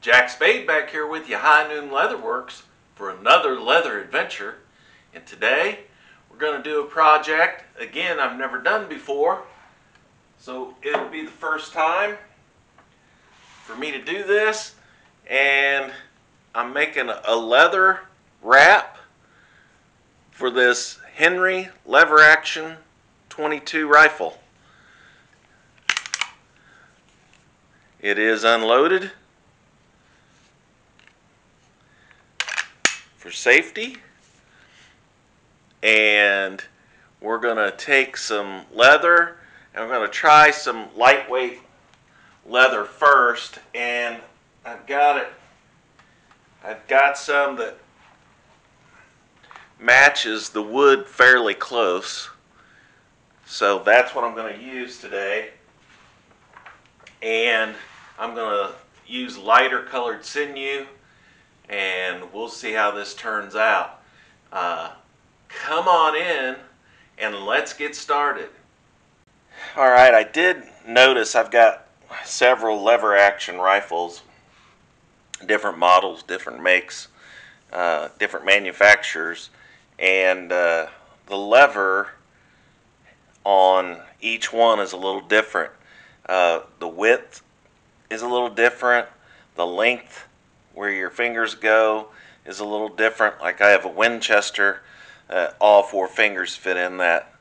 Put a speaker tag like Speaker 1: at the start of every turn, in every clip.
Speaker 1: Jack Spade back here with you, High Noon Leatherworks, for another leather adventure. And today we're going to do a project, again, I've never done before. So it'll be the first time for me to do this. And I'm making a leather wrap for this Henry lever action 22 rifle. It is unloaded for safety, and we're going to take some leather and we're going to try some lightweight leather first. And I've got some that matches the wood fairly close, so that's what I'm going to use today. And I'm going to use lighter colored sinew, and we'll see how this turns out. Come on in and let's get started. Alright, I did notice I've got several lever action rifles, different models, different makes, different manufacturers, and the lever on each one is a little different. The width is a little different. The length where your fingers go is a little different. Like I have a Winchester, all four fingers fit in that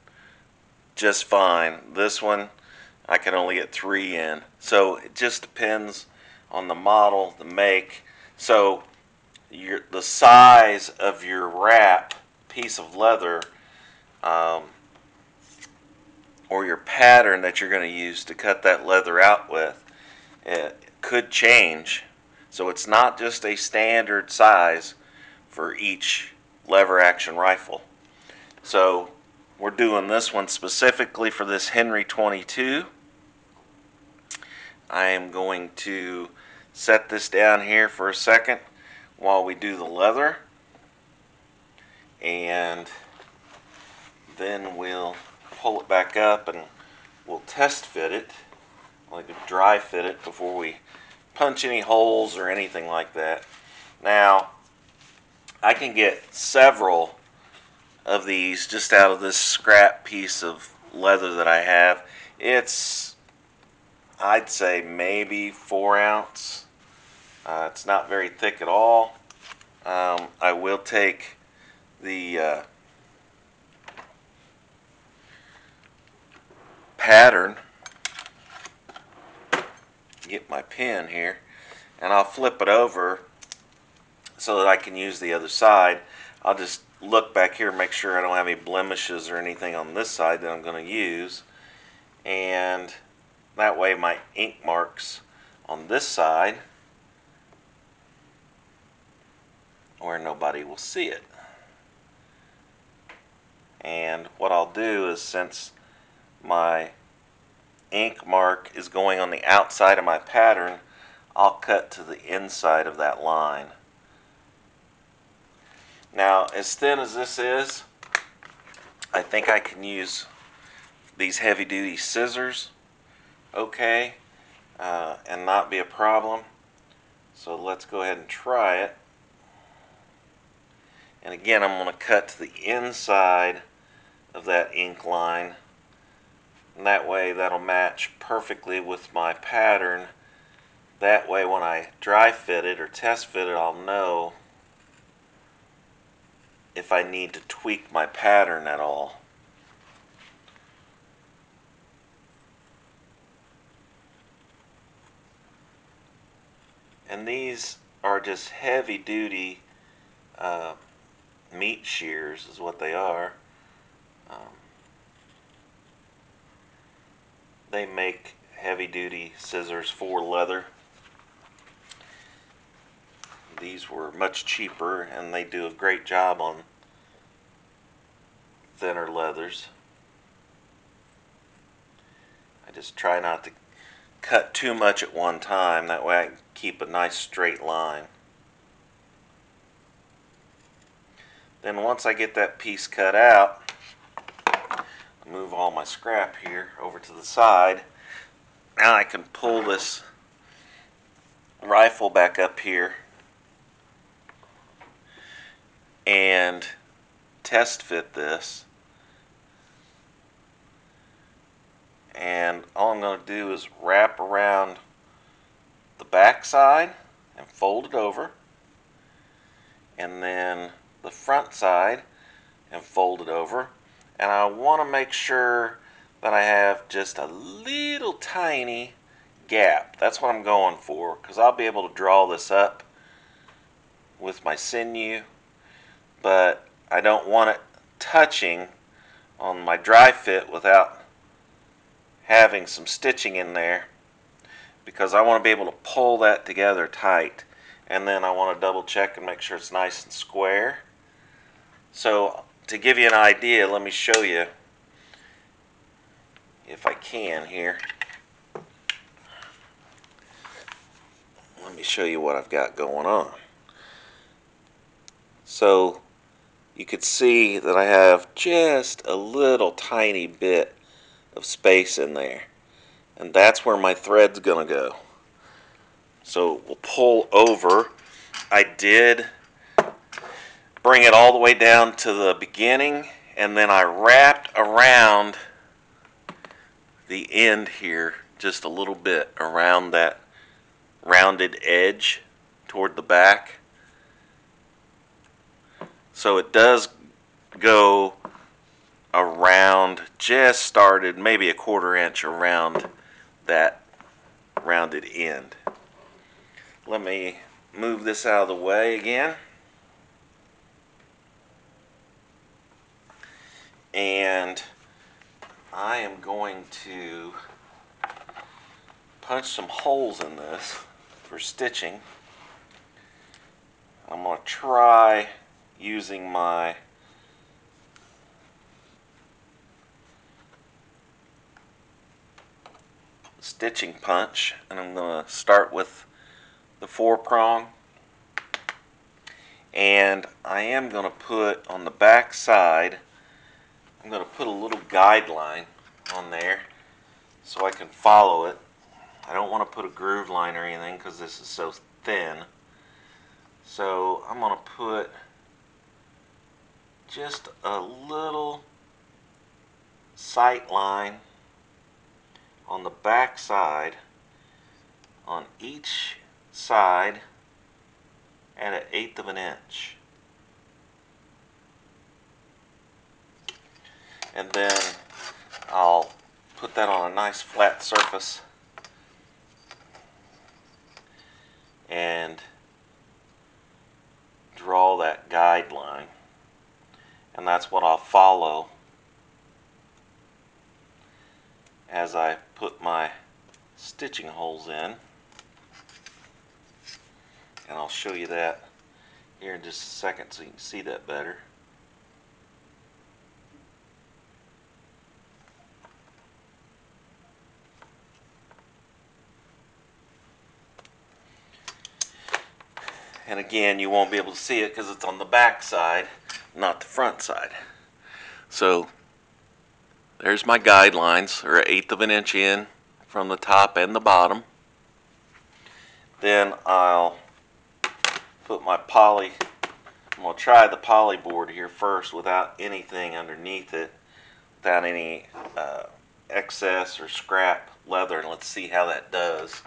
Speaker 1: just fine. This one I can only get 3 in. So it just depends on the model, the make. So the size of your wrap piece of leather, or your pattern that you're going to use to cut that leather out with, it could change. So it's not just a standard size for each lever action rifle. So we're doing this one specifically for this Henry 22. I am going to set this down here for a second while we do the leather, and then we'll pull it back up and we'll test fit it, like dry fit it, before we punch any holes or anything like that. Now, I can get several of these just out of this scrap piece of leather that I have. It's, I'd say, maybe 4 ounce. It's not very thick at all. I will take the pattern, get my pen here, and I'll flip it over so that I can use the other side. I'll just look back here and make sure I don't have any blemishes or anything on this side that I'm going to use, and that way my ink marks on this side where nobody will see it. And what I'll do is, since my ink mark is going on the outside of my pattern, I'll cut to the inside of that line. Now, as thin as this is, I think I can use these heavy-duty scissors okay, and not be a problem. So let's go ahead and try it. And again, I'm going to cut to the inside of that ink line, and that way that'll match perfectly with my pattern. That way when I dry fit it or test fit it, I'll know if I need to tweak my pattern at all. And these are just heavy duty meat shears is what they are. They make heavy duty scissors for leather. These were much cheaper, and they do a great job on thinner leathers. I just try not to cut too much at one time, that way I can keep a nice straight line. Then once I get that piece cut out, move all my scrap here over to the side. Now I can pull this rifle back up here and test fit this. And all I'm going to do is wrap around the back side and fold it over, and then the front side and fold it over. And I want to make sure that I have just a little tiny gap. That's what I'm going for, because I'll be able to draw this up with my sinew, but I don't want it touching on my dry fit without having some stitching in there, because I want to be able to pull that together tight, and then I want to double check and make sure it's nice and square. So to give you an idea, let me show you, if I can here. Let me show you what I've got going on. So you could see that I have just a little tiny bit of space in there, and that's where my thread's gonna go. So we'll pull over. I did bring it all the way down to the beginning, and then I wrapped around the end here just a little bit around that rounded edge toward the back. So it does go around, just started maybe a 1/4 inch around that rounded end. Let me move this out of the way again. And I am going to punch some holes in this for stitching. I'm going to try using my stitching punch, and I'm going to start with the 4-prong, and I am going to put on the back side, I'm going to put a little guideline on there so I can follow it. I don't want to put a groove line or anything because this is so thin. So I'm going to put just a little sight line on the back side on each side at 1/8 of an inch. And then I'll put that on a nice flat surface and draw that guideline, and that's what I'll follow as I put my stitching holes in. And I'll show you that here in just a second so you can see that better. And again, you won't be able to see it because it's on the back side, not the front side. So there's my guidelines, or 1/8 of an inch in from the top and the bottom. Then I'll put my poly, I'm going to try the poly board here first without anything underneath it, without any excess or scrap leather, and let's see how that does.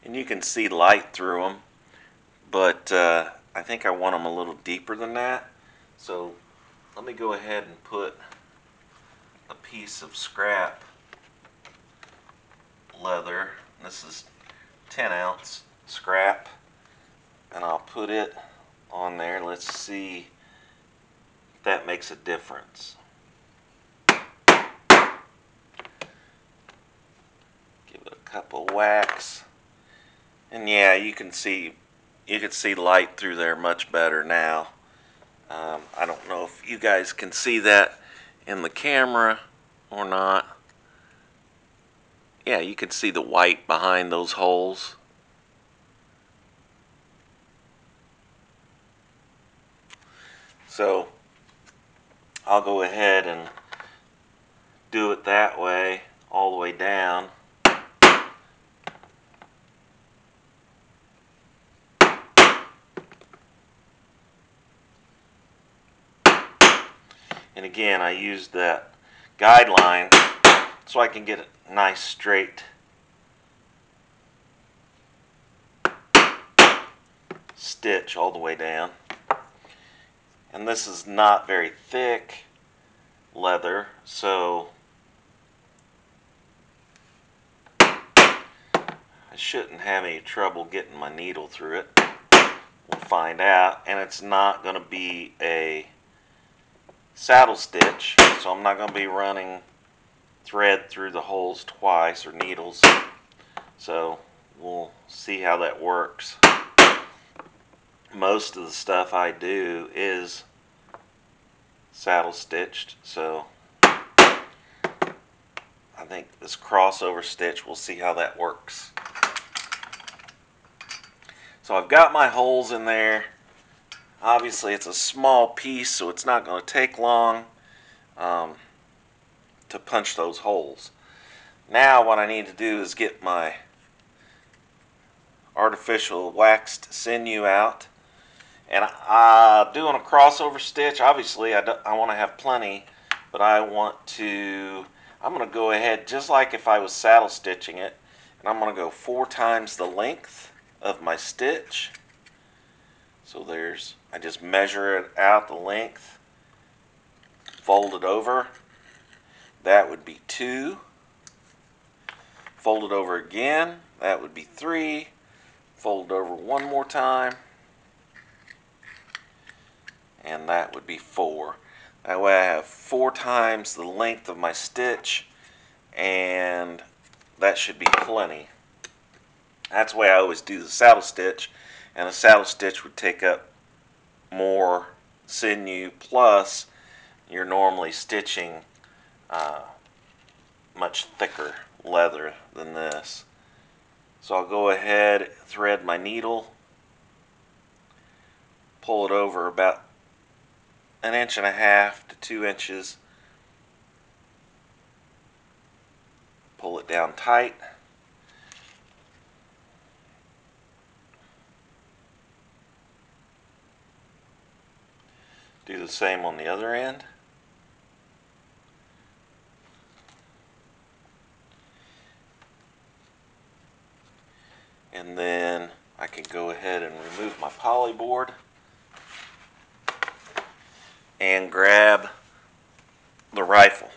Speaker 1: And you can see light through them, but I think I want them a little deeper than that. So let me go ahead and put a piece of scrap leather. This is 10-ounce scrap, and I'll put it on there. Let's see if that makes a difference. Give it a couple whacks. And yeah, you can see light through there much better now. I don't know if you guys can see that in the camera or not. Yeah, you can see the white behind those holes So I'll go ahead and do it that way all the way down. And again, I used that guideline so I can get a nice straight stitch all the way down. And this is not very thick leather, so I shouldn't have any trouble getting my needle through it. We'll find out. And it's not going to be a saddle stitch, so I'm not going to be running thread through the holes twice, or needles. So we'll see how that works. Most of the stuff I do is saddle stitched, so I think this crossover stitch, we'll see how that works. So I've got my holes in there. Obviously it's a small piece, so it's not going to take long to punch those holes. Now what I need to do is get my artificial waxed sinew out. And doing a crossover stitch, obviously I want to have plenty, but I'm going to go ahead just like if I was saddle stitching it, and I'm going to go 4 times the length of my stitch. So I just measure it out, the length, fold it over. That would be 2. Fold it over again. That would be 3. Fold it over one more time. And that would be 4. That way I have 4 times the length of my stitch, and that should be plenty. That's the way I always do the saddle stitch, and a saddle stitch would take up more sinew, plus you're normally stitching much thicker leather than this. So I'll go ahead, thread my needle, pull it over about 1.5 to 2 inches, pull it down tight, do the same on the other end. And then I can go ahead and remove my poly board and grab the rifle.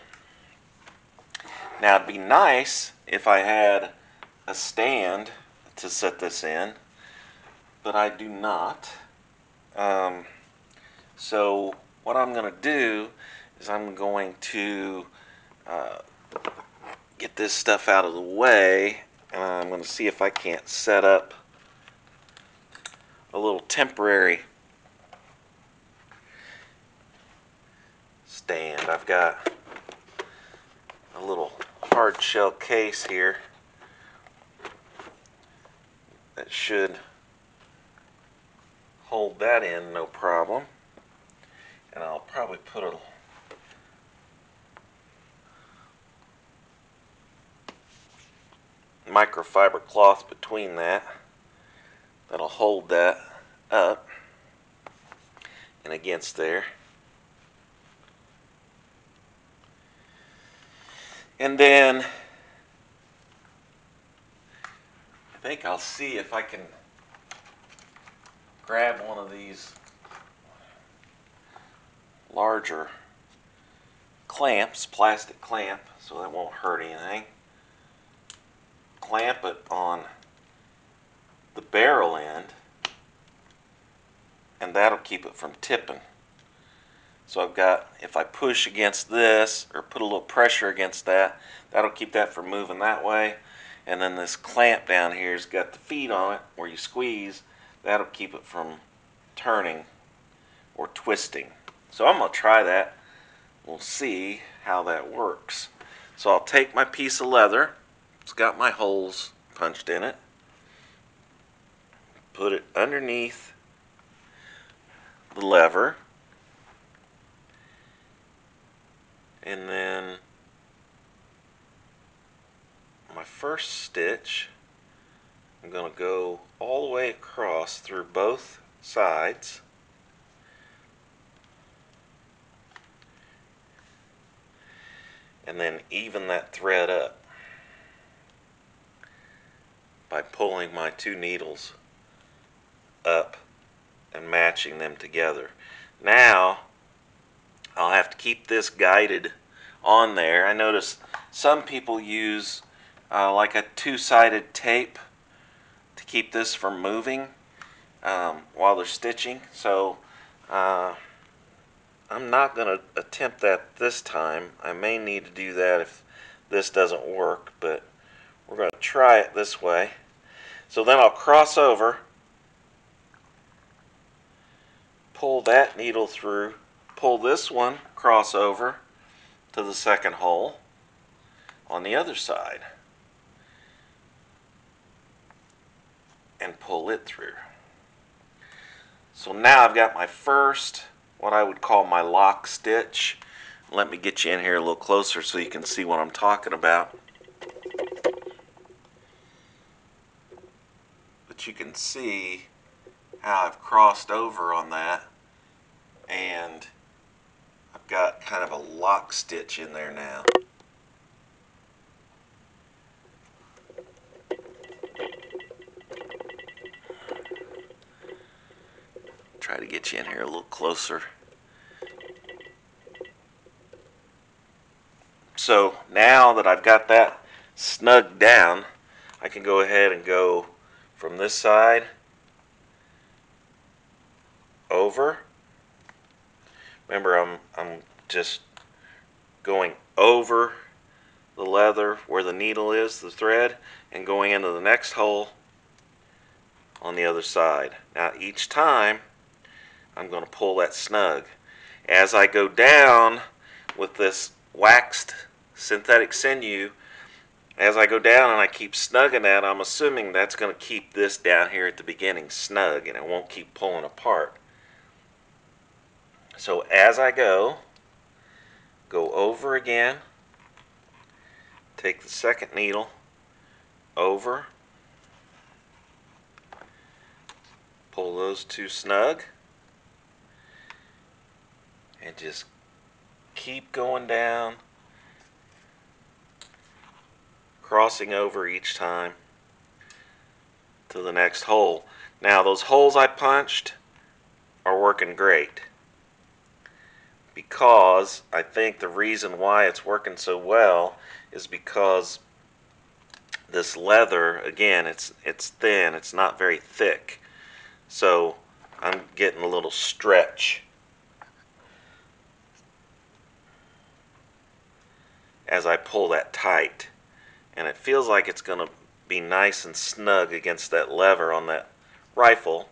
Speaker 1: Now it'd be nice if I had a stand to set this in, but I do not. So what I'm going to do is I'm going to get this stuff out of the way, and I'm going to see if I can't set up a little temporary stand. I've got a little hard shell case here that should hold that in no problem. And I'll probably put a microfiber cloth between that'll hold that up and against there. And then I think I'll see if I can grab one of these larger clamps, plastic clamp, so that won't hurt anything. Clamp it on the barrel end, and that'll keep it from tipping. So I've got, if I push against this or put a little pressure against that, that'll keep that from moving that way. And then this clamp down here has got the feet on it where you squeeze, that'll keep it from turning or twisting. So I'm going to try that. We'll see how that works. So I'll take my piece of leather, it's got my holes punched in it, put it underneath the lever, And then my first stitch, I'm going to go all the way across through both sides. And then even that thread up by pulling my two needles up and matching them together. Now I'll have to keep this guided on there. I notice some people use like a two-sided tape to keep this from moving while they're stitching. So I'm not going to attempt that this time. I may need to do that if this doesn't work, but we're going to try it this way. So then I'll cross over, pull that needle through, pull this one, cross over to the second hole on the other side, and pull it through. So now I've got my first, what I would call my lock stitch. Let me get you in here a little closer so you can see what I'm talking about. But you can see how I've crossed over on that, and I've got kind of a lock stitch in there now. Try to get you in here a little closer. So now that I've got that snugged down, I can go ahead and go from this side over. Remember, I'm just going over the leather where the needle is, the thread, and going into the next hole on the other side. Now each time I'm going to pull that snug. As I go down with this waxed synthetic sinew, as I go down and I keep snugging that, I'm assuming that's going to keep this down here at the beginning snug and it won't keep pulling apart. So as I go over again, take the second needle over, pull those two snug, and just keep going down, crossing over each time to the next hole. Now those holes I punched are working great, because I think the reason why it's working so well is because this leather, again, it's thin, it's not very thick, so I'm getting a little stretch as I pull that tight, and it feels like it's going to be nice and snug against that lever on that rifle.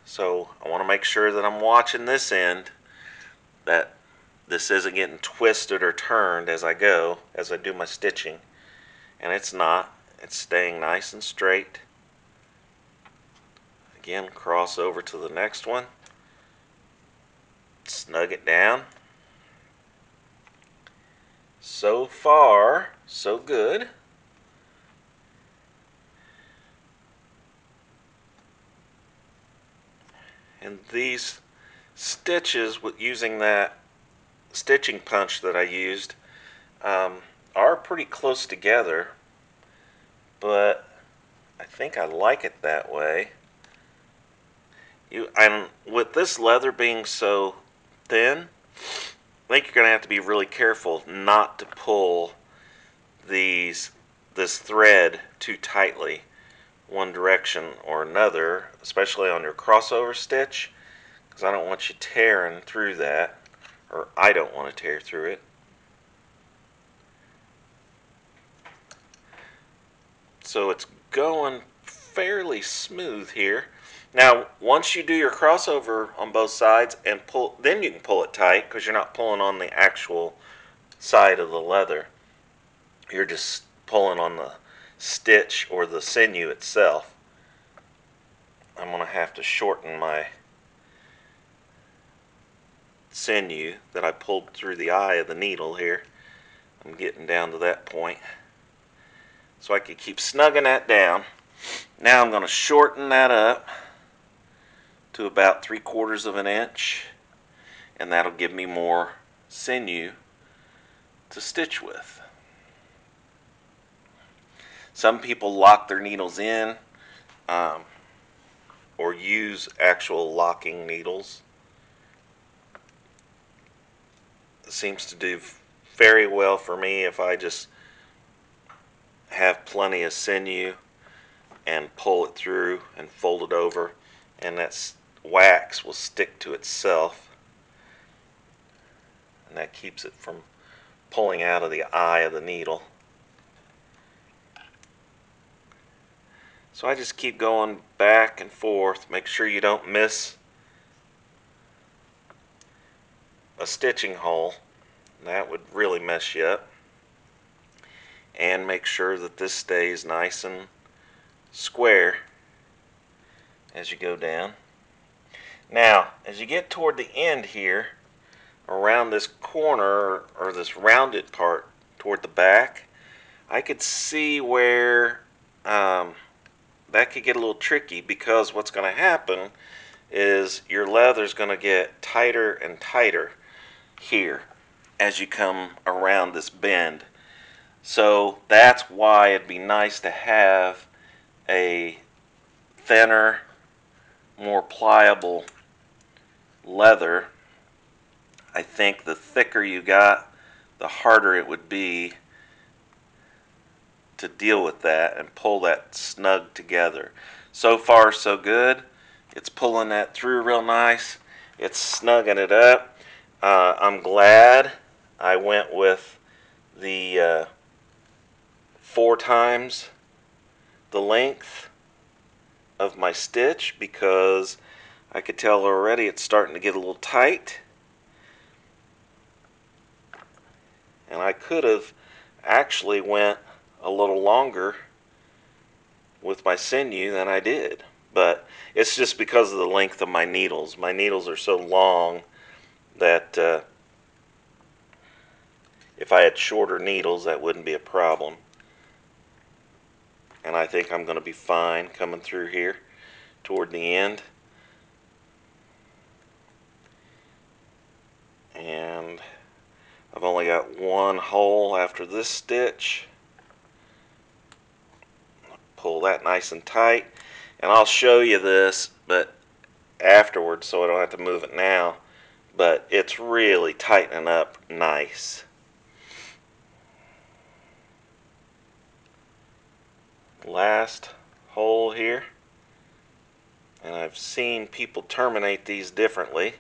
Speaker 1: So I want to make sure that I'm watching this end, that this isn't getting twisted or turned as I go, as I do my stitching. And it's not. It's staying nice and straight. Again, cross over to the next one. Snug it down. So far, so good. And these stitches, with using that stitching punch that I used, are pretty close together, but I think I like it that way. And with this leather being so thin, I think you're going to have to be really careful not to pull this thread too tightly one direction or another, especially on your crossover stitch, because I don't want you tearing through that, or I don't want to tear through it. So it's going fairly smooth here. Now, once you do your crossover on both sides and pull, then you can pull it tight, because you're not pulling on the actual side of the leather. You're just pulling on the stitch or the sinew itself. I'm going to have to shorten my sinew that I pulled through the eye of the needle here. I'm getting down to that point. So I could keep snugging that down. Now I'm going to shorten that up to about 3/4 of an inch, and that'll give me more sinew to stitch with. Some people lock their needles in or use actual locking needles. It seems to do very well for me if I just have plenty of sinew and pull it through and fold it over, and that wax will stick to itself, and that keeps it from pulling out of the eye of the needle. So I just keep going back and forth. Make sure you don't miss a stitching hole. That would really mess you up. And make sure that this stays nice and square as you go down. Now, as you get toward the end here, around this corner or this rounded part toward the back, I could see where that could get a little tricky, because what's going to happen is your leather is going to get tighter and tighter here as you come around this bend. So that's why it'd be nice to have a thinner, more pliable leather. I think the thicker you got, the harder it would be to deal with that and pull that snug together. So far so good. It's pulling that through real nice. It's snugging it up. I'm glad I went with the 4 times the length of my stitch, because I could tell already it's starting to get a little tight, and I could have actually went a little longer with my sinew than I did, but it's just because of the length of my needles. My needles are so long that if I had shorter needles, that wouldn't be a problem. And I think I'm going to be fine coming through here toward the end. And I've only got one hole after this stitch. Pull that nice and tight, and I'll show you this but afterwards, so I don't have to move it now, but it's really tightening up nice. Last hole here, and I've seen people terminate these differently.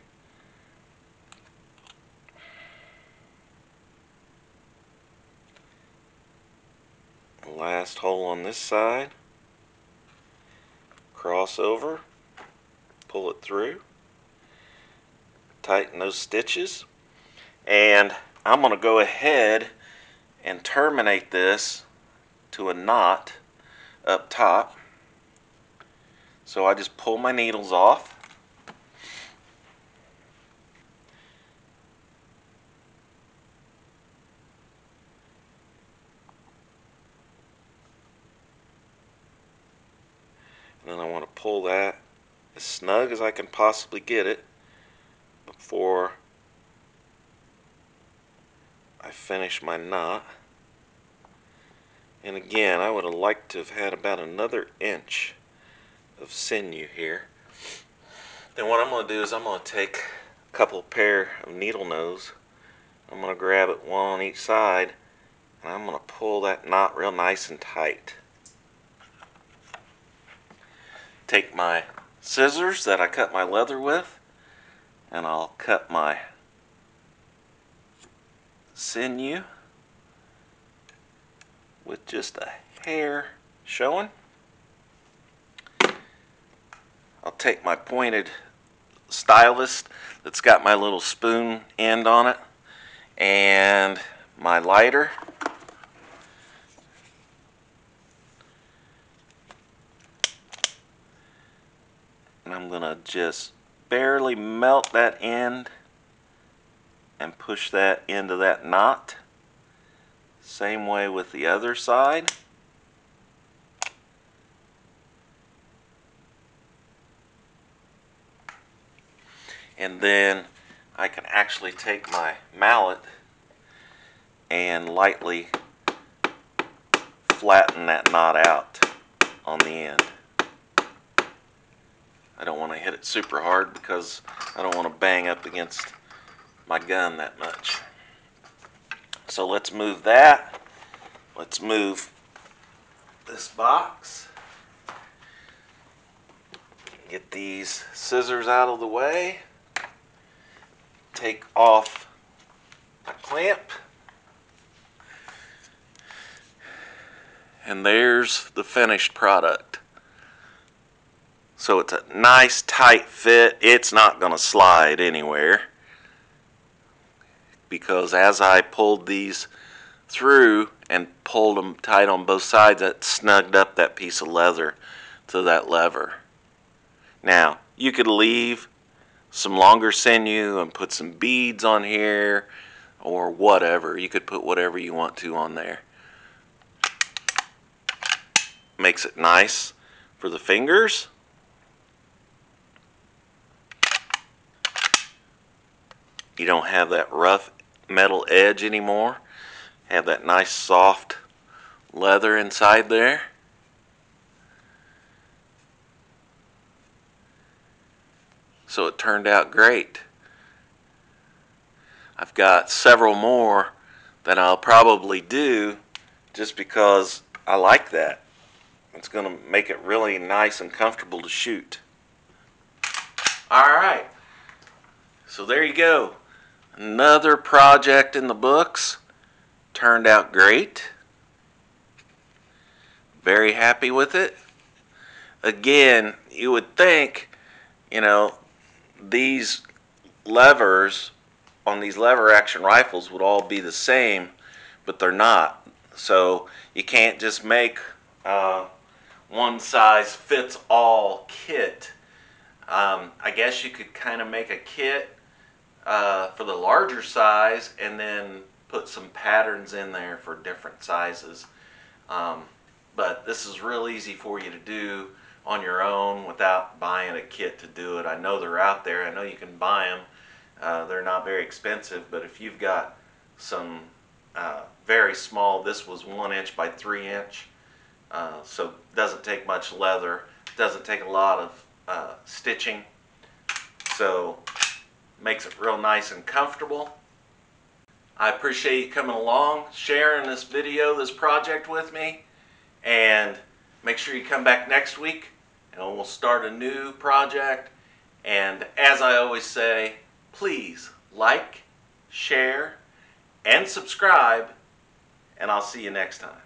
Speaker 1: Last hole on this side, cross over, pull it through, tighten those stitches, and I'm going to go ahead and terminate this to a knot up top. So I just pull my needles off, and then I want to pull that as snug as I can possibly get it before I finish my knot. And again, I would have liked to have had about another inch of sinew here. Then what I'm going to do is I'm going to take a couple pair of needle nose. I'm going to grab it one on each side, and I'm going to pull that knot real nice and tight. Take my scissors that I cut my leather with, and I'll cut my sinew with just a hair showing. I'll take my pointed stylus that's got my little spoon end on it and my lighter, and I'm gonna just barely melt that end and push that into that knot. Same way with the other side. And then I can actually take my mallet and lightly flatten that knot out on the end. I don't want to hit it super hard because I don't want to bang up against my gun that much. So let's move that. Let's move this box. Get these scissors out of the way. Take off a clamp. And there's the finished product. So it's a nice tight fit. It's not going to slide anywhere, because as I pulled these through and pulled them tight on both sides, that snugged up that piece of leather to that lever. Now, you could leave some longer sinew and put some beads on here or whatever. You could put whatever you want to on there. Makes it nice for the fingers. You don't have that rough metal edge anymore. Have that nice soft leather inside there. So it turned out great. I've got several more that I'll probably do just because I like that. It's going to make it really nice and comfortable to shoot. Alright, so there you go. Another project in the books. Turned out great. Very happy with it. Again, you would think, you know, these levers on these lever action rifles would all be the same, but they're not. So you can't just make one size fits all kit. I guess you could kind of make a kit for the larger size and then put some patterns in there for different sizes. But this is real easy for you to do on your own without buying a kit to do it. I know they're out there. I know you can buy them. They're not very expensive, but if you've got some very small, this was 1 inch by 3 inch, so it doesn't take much leather, doesn't take a lot of stitching, so makes it real nice and comfortable. I appreciate you coming along, sharing this video, this project with me, and make sure you come back next week and we'll start a new project. And as I always say, please like, share, and subscribe, and I'll see you next time.